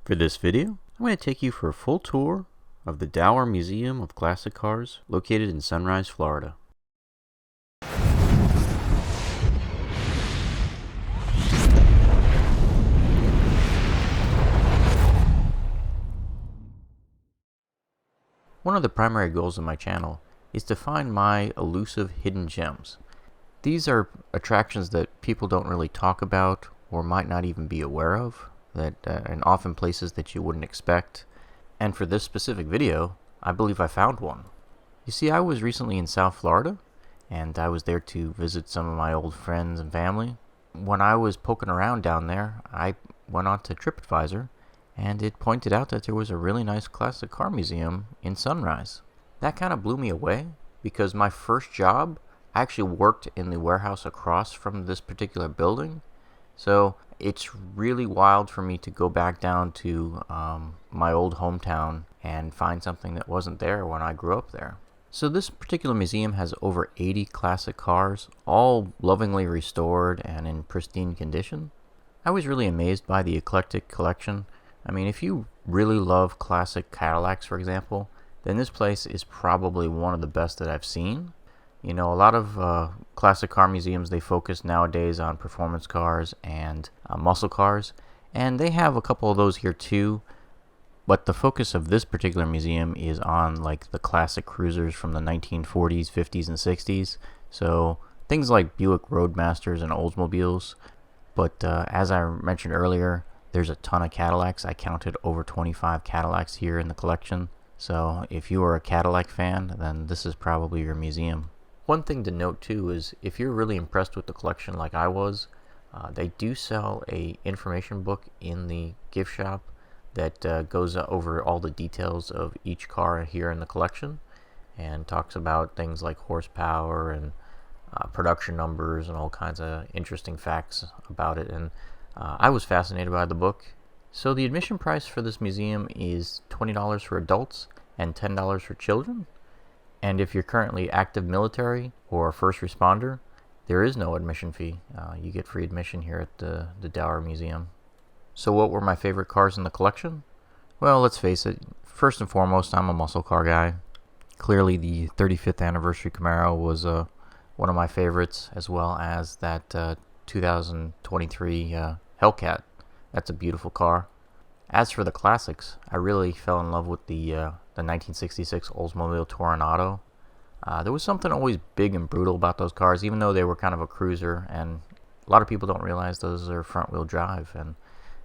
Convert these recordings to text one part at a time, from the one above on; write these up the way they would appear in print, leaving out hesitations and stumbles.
For this video, I'm going to take you for a full tour of the Dauer Museum of Classic Cars located in Sunrise, Florida. One of the primary goals of my channel is to find my elusive hidden gems. These are attractions that people don't really talk about or might not even be aware of, and often places that you wouldn't expect. And for this specific video, I believe I found one. You see, I was recently in South Florida, and I was there to visit some of my old friends and family. When I was poking around down there, I went on to TripAdvisor, and it pointed out that there was a really nice classic car museum in Sunrise. That kind of blew me away, because my first job, I actually worked in the warehouse across from this particular building. So it's really wild for me to go back down to my old hometown and find something that wasn't there when I grew up there. So this particular museum has over 80 classic cars, all lovingly restored and in pristine condition. I was really amazed by the eclectic collection. I mean, if you really love classic Cadillacs, for example, then this place is probably one of the best that I've seen. You know, a lot of classic car museums, they focus nowadays on performance cars and muscle cars, and they have a couple of those here too, but the focus of this particular museum is on like the classic cruisers from the 1940s, 50s, and 60s, so things like Buick Roadmasters and Oldsmobiles. But as I mentioned earlier, there's a ton of Cadillacs. I counted over 25 Cadillacs here in the collection, so if you are a Cadillac fan, then this is probably your museum. One thing to note too is if you're really impressed with the collection like I was, they do sell a information book in the gift shop that goes over all the details of each car here in the collection and talks about things like horsepower and production numbers and all kinds of interesting facts about it. And I was fascinated by the book. So the admission price for this museum is $20 for adults and $10 for children. And if you're currently active military or a first responder, there is no admission fee. You get free admission here at the Dauer Museum. So what were my favorite cars in the collection? Well, let's face it. First and foremost, I'm a muscle car guy. Clearly, the 35th anniversary Camaro was one of my favorites, as well as that 2023 Hellcat. That's a beautiful car. As for the classics, I really fell in love with the 1966 Oldsmobile Toronado. There was something always big and brutal about those cars, even though they were kind of a cruiser, and a lot of people don't realize those are front-wheel drive, and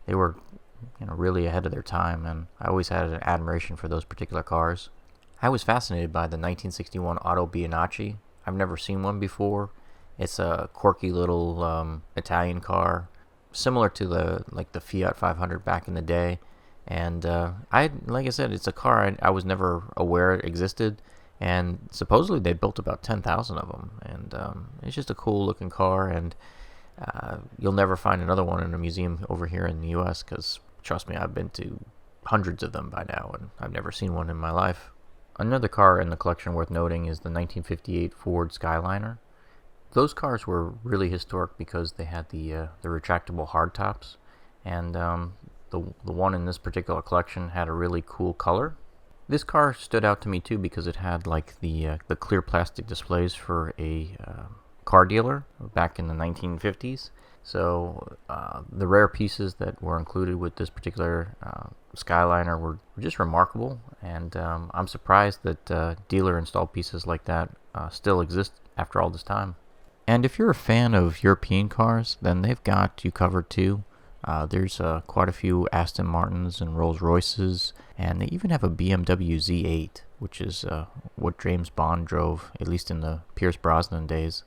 they were, really ahead of their time, and I always had an admiration for those particular cars. I was fascinated by the 1961 Autobianchi. I've never seen one before. It's a quirky little Italian car, similar to the Fiat 500 back in the day, and like I said, it's a car I was never aware it existed, and supposedly they built about 10,000 of them, and it's just a cool looking car, and you'll never find another one in a museum over here in the US, because trust me, I've been to hundreds of them by now, and I've never seen one in my life. Another car in the collection worth noting is the 1958 Ford Skyliner. Those cars were really historic because they had the retractable hardtops, and the one in this particular collection had a really cool color. This car stood out to me too because it had like the clear plastic displays for a car dealer back in the 1950s. So the rare pieces that were included with this particular Skyliner were just remarkable, and I'm surprised that dealer installed pieces like that still exist after all this time. And if you're a fan of European cars, then they've got you covered too. There's quite a few Aston Martins and Rolls Royces, and they even have a BMW Z8, which is what James Bond drove, at least in the Pierce Brosnan days.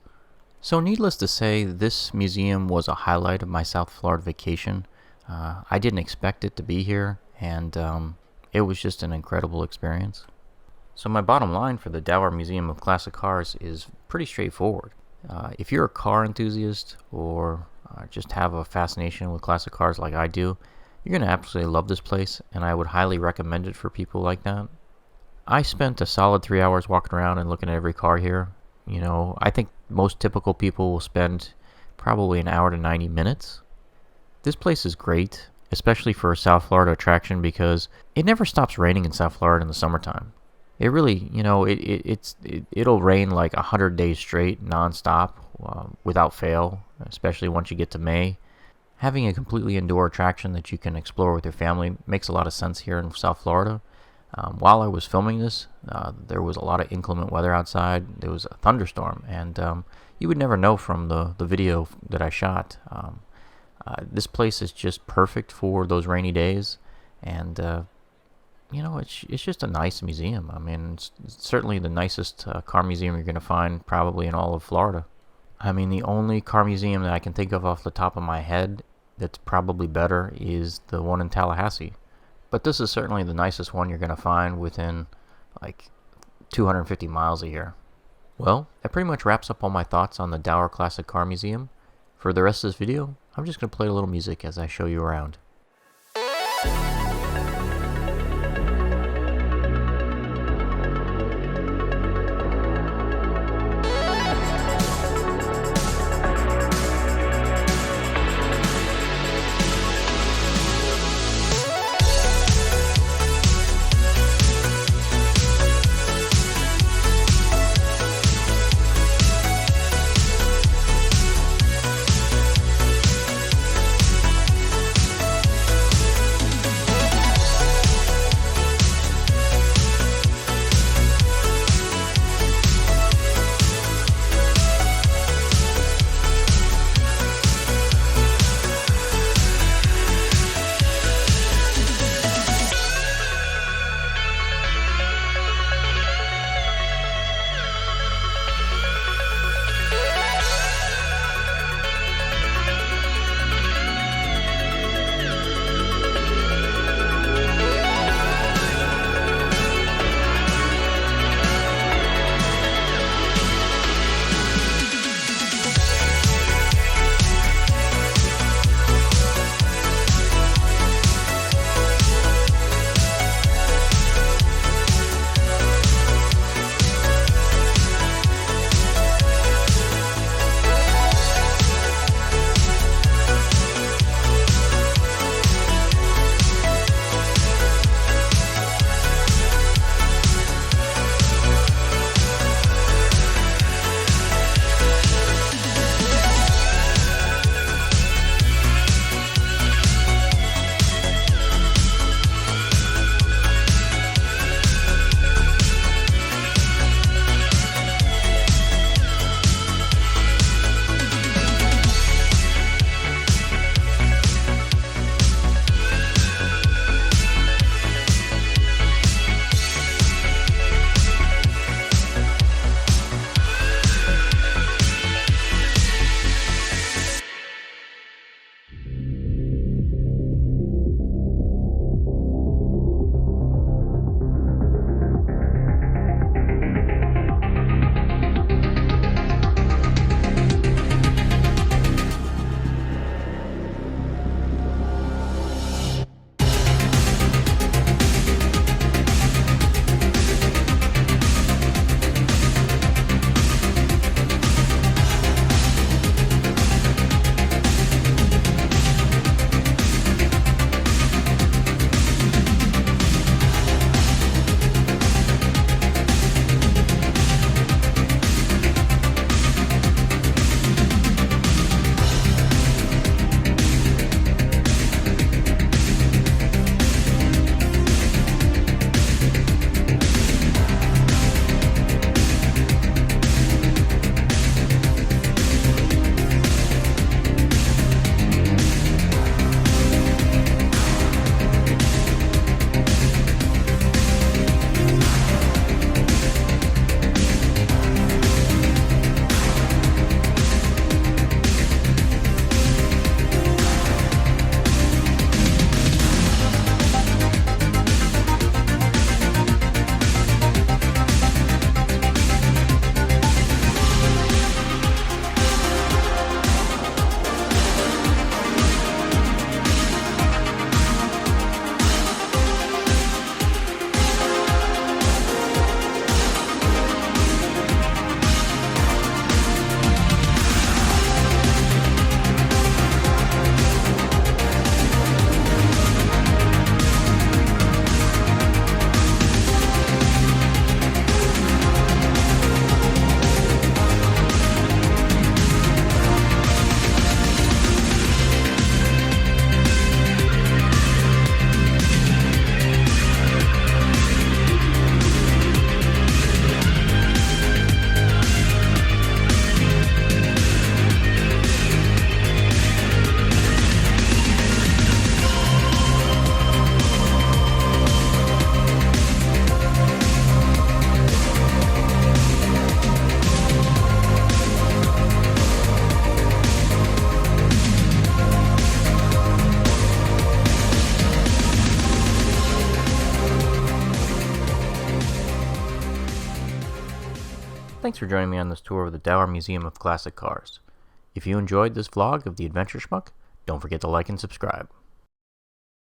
So needless to say, this museum was a highlight of my South Florida vacation. I didn't expect it to be here, and it was just an incredible experience. So my bottom line for the Dauer Museum of Classic Cars is pretty straightforward. If you're a car enthusiast or just have a fascination with classic cars like I do, you're going to absolutely love this place, and I would highly recommend it for people like that. I spent a solid 3 hours walking around and looking at every car here. I think most typical people will spend probably an hour to 90 minutes. This place is great, especially for a South Florida attraction, because it never stops raining in South Florida in the summertime. It really, it'll rain like 100 days straight, nonstop, without fail, especially once you get to May. Having a completely indoor attraction that you can explore with your family makes a lot of sense here in South Florida. While I was filming this, there was a lot of inclement weather outside. There was a thunderstorm, and you would never know from the video that I shot. This place is just perfect for those rainy days, and it's just a nice museum. I mean, it's certainly the nicest car museum you're going to find probably in all of Florida. I mean, the only car museum that I can think of off the top of my head that's probably better is the one in Tallahassee. But this is certainly the nicest one you're going to find within like 250 miles of here. Well, that pretty much wraps up all my thoughts on the Dauer Classic Car Museum. For the rest of this video, I'm just going to play a little music as I show you around. Thanks for joining me on this tour of the Dauer Museum of Classic Cars. If you enjoyed this vlog of the Adventure Schmuck, don't forget to like and subscribe.